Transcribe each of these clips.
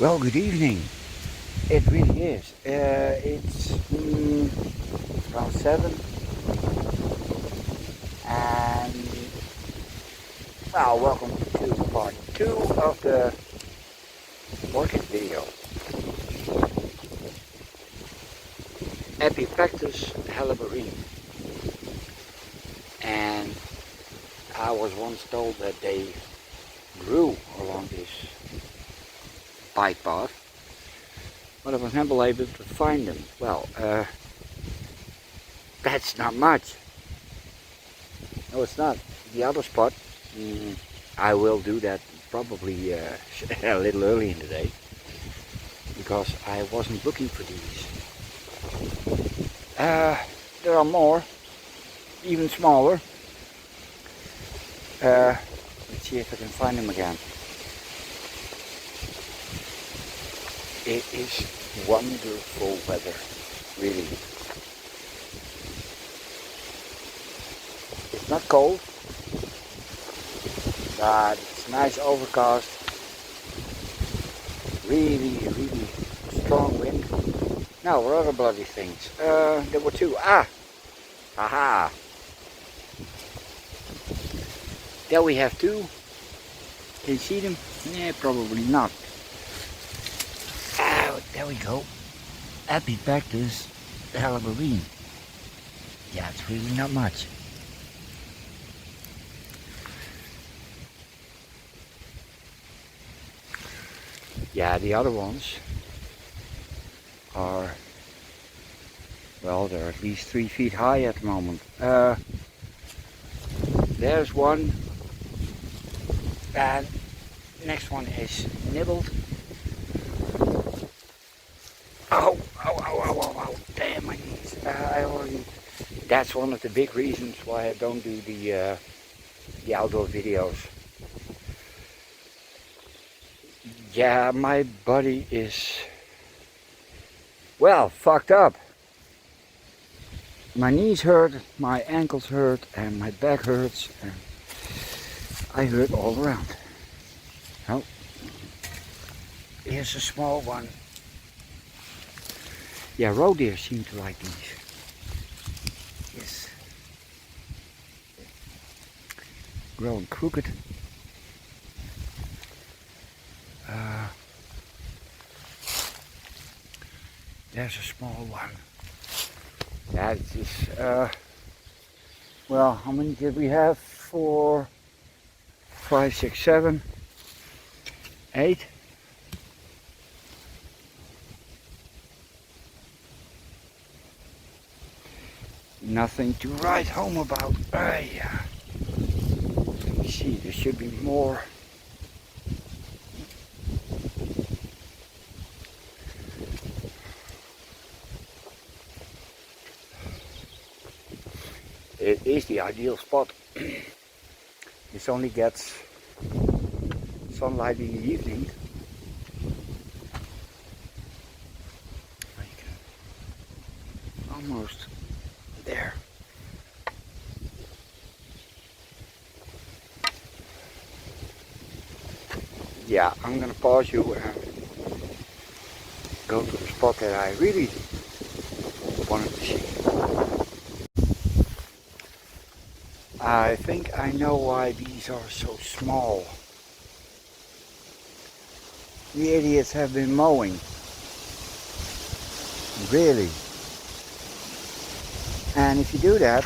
Well, good evening. It really is. It's around 7, and well, welcome to part 2 of the orchid video. Epipactus hellebore, and I was once told that they grew along this bike path, but I was never able to find them. Well, that's not much. No, it's not. The other spot, I will do that probably a little early in the day, because I wasn't looking for these. There are more, even smaller. Let's see if I can find them again. It is wonderful weather, really. It's not cold, but it's nice overcast. Really, really strong wind. Now, what other bloody things? There were two. Aha! There we have two. Can you see them? Yeah, probably not. There we go. Epipactus hellebore. Yeah, it's really not much. Yeah, the other ones are, well, they're at least 3 feet high at the moment. There's one, and next one is nibbled. Ow, damn my knees. That's one of the big reasons why I don't do the outdoor videos. Yeah, my body is, well, fucked up. My knees hurt, my ankles hurt, and my back hurts, and I hurt all around. Oh, here's a small one. Yeah, roe deer seem to like these. Yes. Growing crooked. There's a small one. Yeah, it's just, well, how many did we have? 4, 5, 6, 7, 8. Nothing to write home about. Yeah. Let me see, there should be more. It is the ideal spot. This only gets sunlight in the evening. I can almost there. Yeah, I'm gonna pause you and go to the spot that I really wanted to see. I think I know why these are so small. The idiots have been mowing. Really. And if you do that,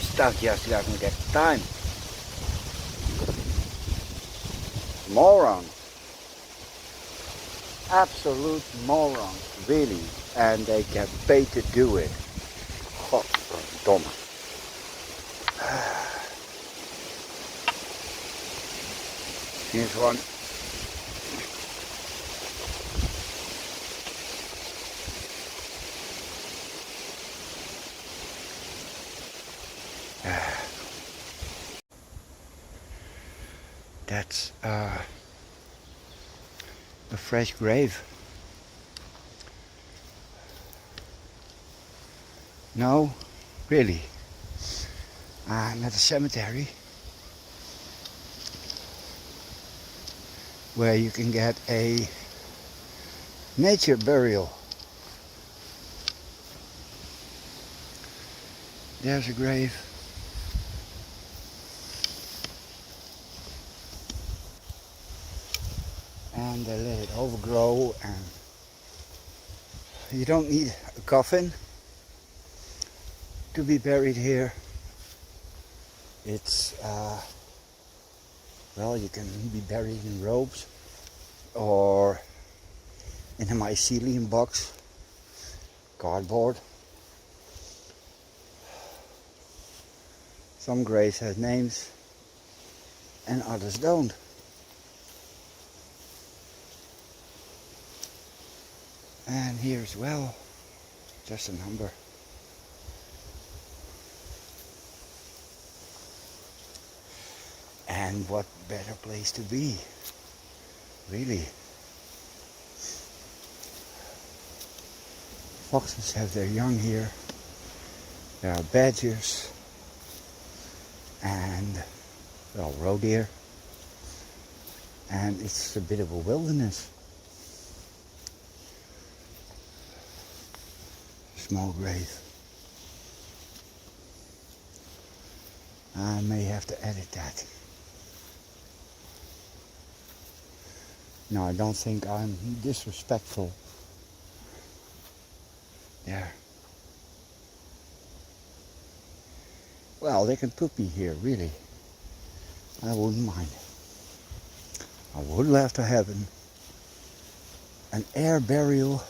stuff just doesn't get time. Moron. Absolute moron. Really. And they get paid to do it. Godverdomme. Here's one. That's a fresh grave. No, really. I'm at a cemetery. where you can get a nature burial. There's a grave. And they let it overgrow, and you don't need a coffin to be buried here. It's well, you can be buried in robes or in a mycelium box, cardboard. Some graves have names and others don't. And here as well, just a number. And what better place to be, really. Foxes have their young here. There are badgers and, well, roe deer. And it's a bit of a wilderness. Small grave. I may have to edit that. No, I don't think I'm disrespectful. There. Well, they can put me here, really. I wouldn't mind. I would love to have an air burial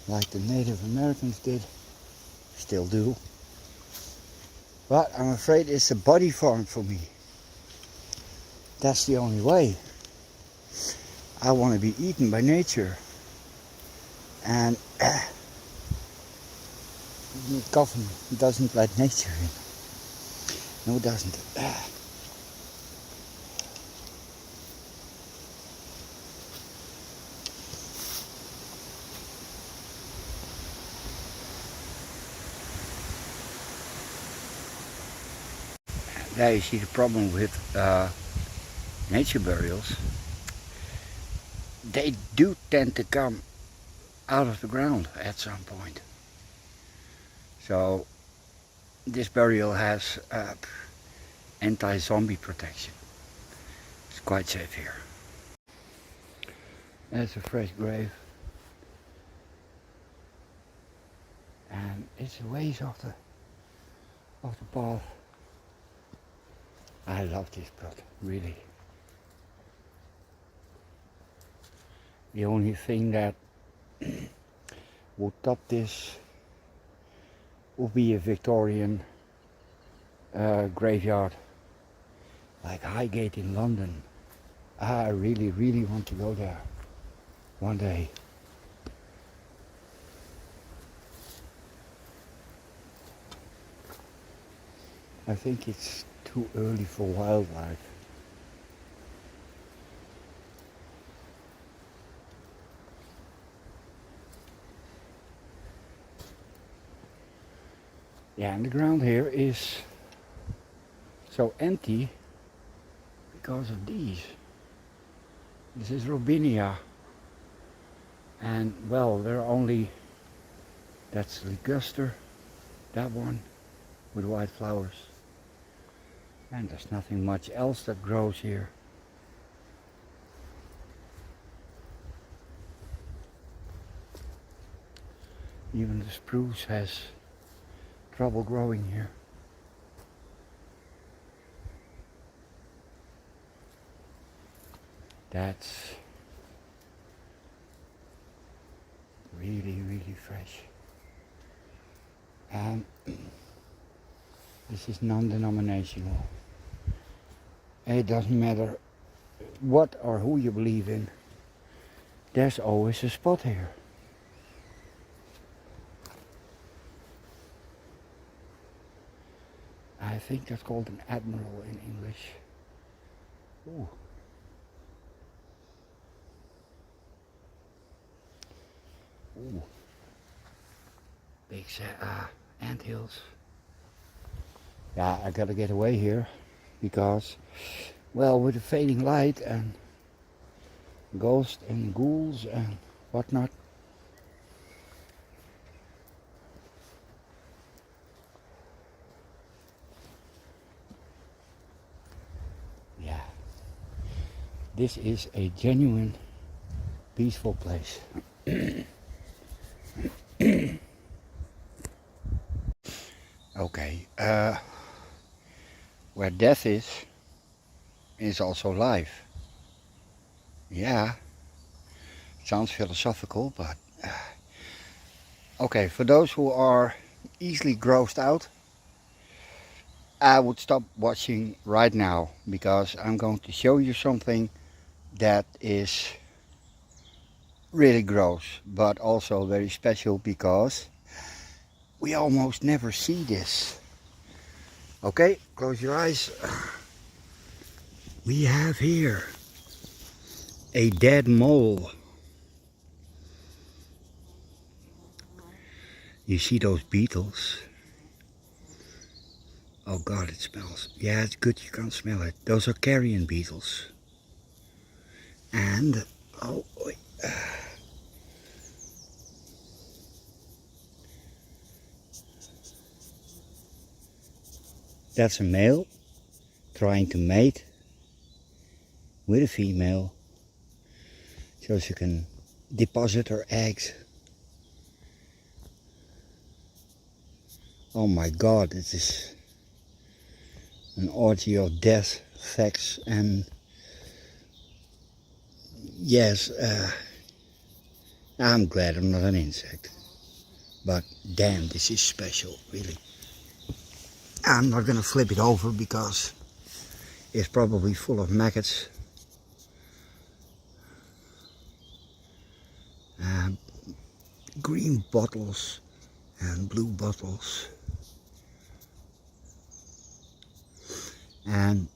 like the Native Americans did. Still do. But I'm afraid it's a body farm for me. That's the only way. I want to be eaten by nature. And the coffin doesn't let nature in. No, it doesn't. There you see the problem with nature burials. They do tend to come out of the ground at some point. So this burial has anti-zombie protection. It's quite safe here. There's a fresh grave. And it's a ways off the path. I love this plot, really. The only thing that would top this would be a Victorian graveyard, like Highgate in London. I really, really want to go there one day. I think it's too early for wildlife. Yeah, and the ground here is so empty because of these. This is Robinia. And well, there are only, that's liguster, that one with white flowers. And there's nothing much else that grows here. Even the spruce has trouble growing here. That's really, really fresh. And this is non-denominational. It doesn't matter what or who you believe in. There's always a spot here. I think that's called an admiral in English. Ooh. Ooh. Big anthills. Yeah, I gotta get away here because, well, with the fading light and ghosts and ghouls and whatnot. Yeah, this is a genuine peaceful place. Okay, where death is also life. Yeah, sounds philosophical, but okay, for those who are easily grossed out, I would stop watching right now because I'm going to show you something that is really gross, but also very special because we almost never see this. Okay, close your eyes. We have here a dead mole. You see those beetles? Oh God, it smells. Yeah, it's good you can't smell it. Those are carrion beetles. And, oh, that's a male trying to mate with a female so she can deposit her eggs. Oh my God, it is an orgy of death, sex, and yes, I'm glad I'm not an insect. But damn, this is special, really. I'm not gonna flip it over because it's probably full of maggots. Green bottles and blue bottles. And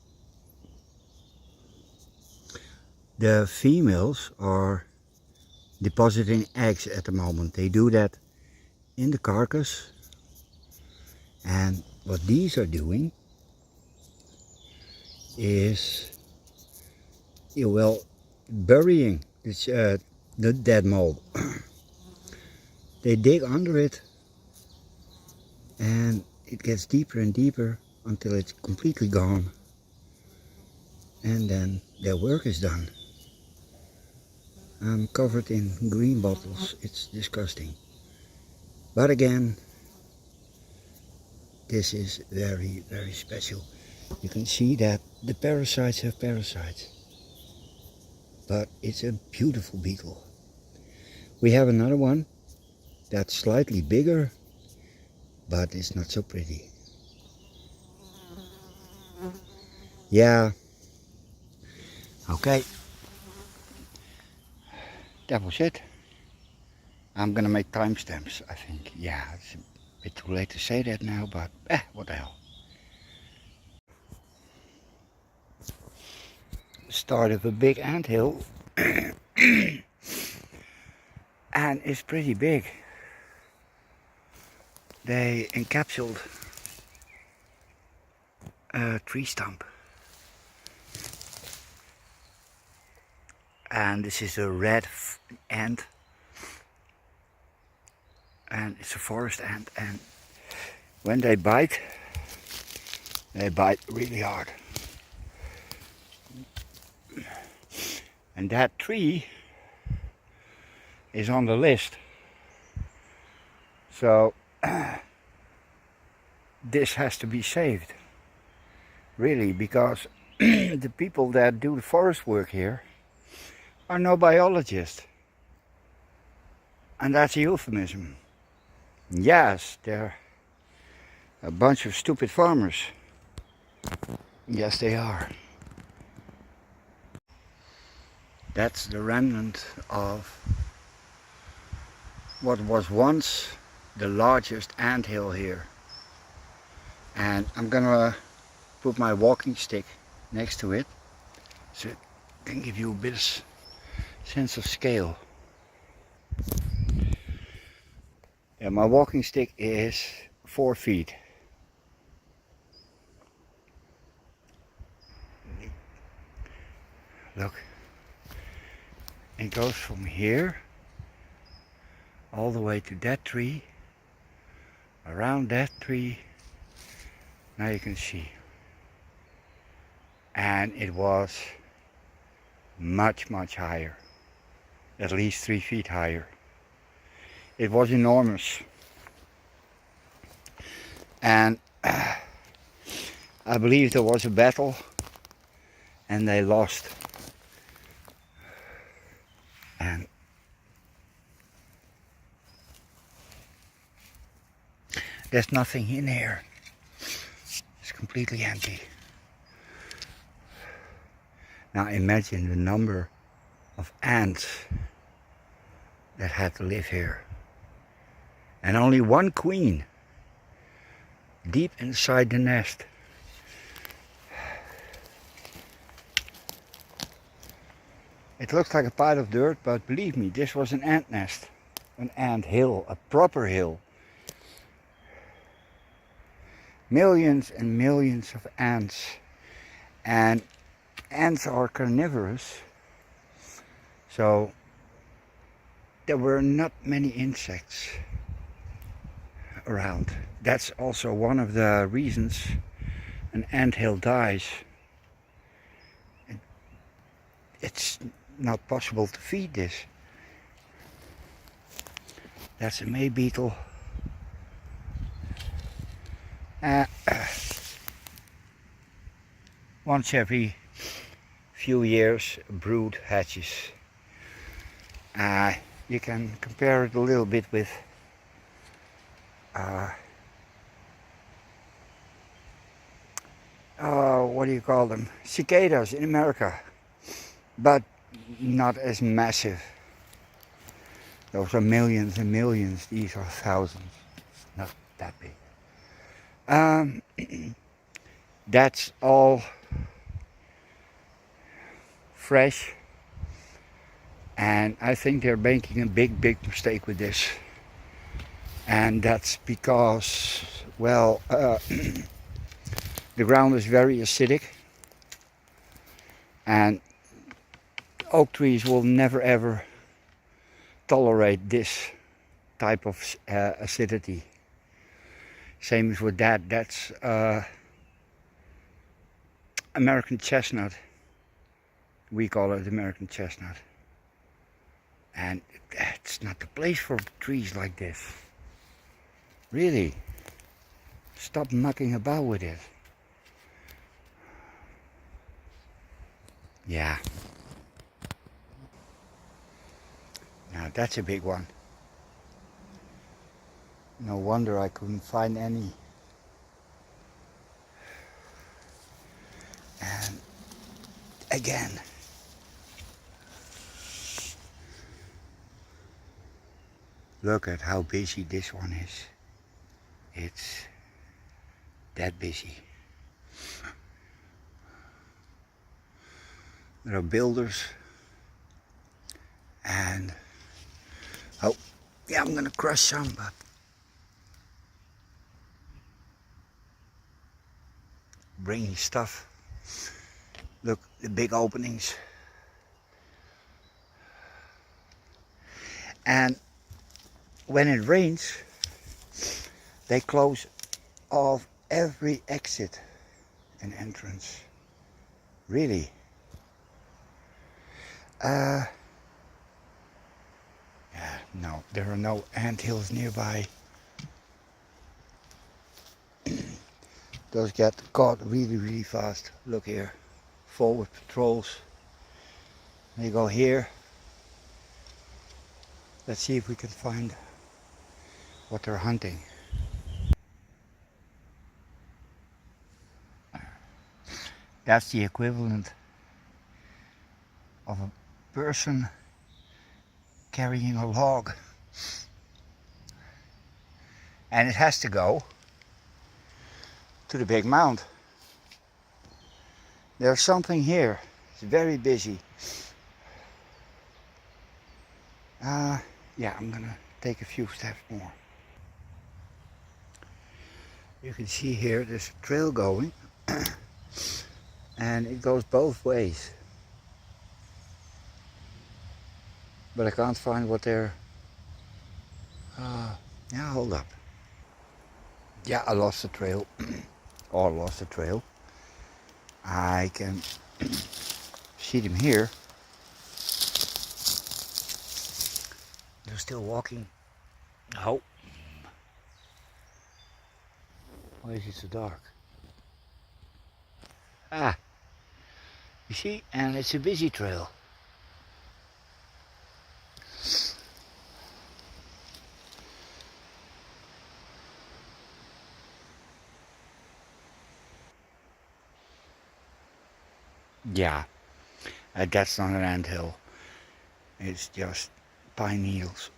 the females are depositing eggs at the moment. They do that in the carcass. And what these are doing is, well, burying this, the dead mole. They dig under it and it gets deeper and deeper until it's completely gone. And then their work is done. I'm covered in green bottles. It's disgusting. But again, this is very, very special. You can see that the parasites have parasites. But it's a beautiful beetle. We have another one that's slightly bigger, but it's not so pretty. Yeah. Okay. That was it. I'm gonna make timestamps, I think. Yeah, it's a bit too late to say that now, but what the hell. Start of a big anthill. And it's pretty big. They encapsulated a tree stump. And this is a red ant. And it's a forest ant. And when they bite really hard. And that tree is on the list. So this has to be saved. Really, because the people that do the forest work here are no biologists. And that's a euphemism. Yes, they're a bunch of stupid farmers. Yes, they are. That's the remnant of what was once the largest anthill here. And I'm gonna put my walking stick next to it so it can give you a bit of sense of scale. Yeah, my walking stick is 4 feet. Look, it goes from here all the way to that tree, around that tree. Now you can see. And it was much, much higher, at least 3 feet higher. It was enormous. And I believe there was a battle and they lost. And there's nothing in here. It's completely empty. Now imagine the number of ants that had to live here. And only one queen deep inside the nest. It looks like a pile of dirt, but believe me, this was an ant nest. An ant hill, a proper hill. Millions and millions of ants. And ants are carnivorous, so there were not many insects around. That's also one of the reasons an anthill dies. It's not possible to feed this. That's a May beetle. Once every few years a brood hatches. You can compare it a little bit with what do you call them? Cicadas in America, but not as massive. Those are millions and millions, these are thousands. It's not that big. That's all fresh, and I think they're making a big mistake with this. And that's because, well, the ground is very acidic, and oak trees will never ever tolerate this type of acidity. Same as with that. That's American chestnut. We call it American chestnut. And it's not the place for trees like this. Really. Stop mucking about with it. Yeah. Now that's a big one. No wonder I couldn't find any. And again, look at how busy this one is. It's that busy. There are builders and oh yeah, I'm gonna crush some, but bringing stuff. Look, the big openings. And when it rains, they close off every exit and entrance. Really. Yeah, no, there are no anthills nearby. Those get caught really fast. Look here, forward patrols. They go here. Let's see if we can find what they're hunting. That's the equivalent of a person carrying a log. And it has to go to the big mound. There's something here. It's very busy. Yeah, I'm gonna take a few steps more. You can see here there's a trail going and it goes both ways. but I can't find what they're. Yeah, hold up. Yeah, I lost the trail, or lost the trail. I can see them here. They're still walking. Oh, why is it so dark? Ah, you see, and it's a busy trail. Yeah, that's not an anthill. It's just pine needles.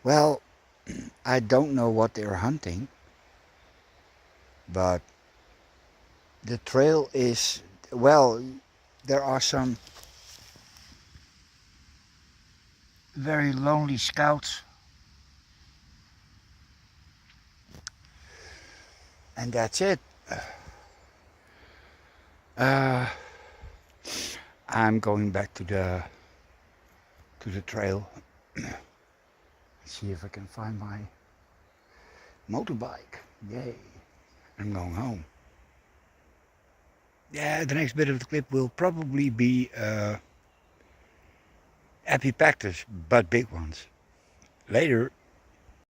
Well, I don't know what they're hunting, but the trail is, well, there are some very lonely scouts, and that's it. Uh, I'm going back to the trail. See if I can find my motorbike. Yay! I'm going home. Yeah, the next bit of the clip will probably be epipactus, but big ones. Later.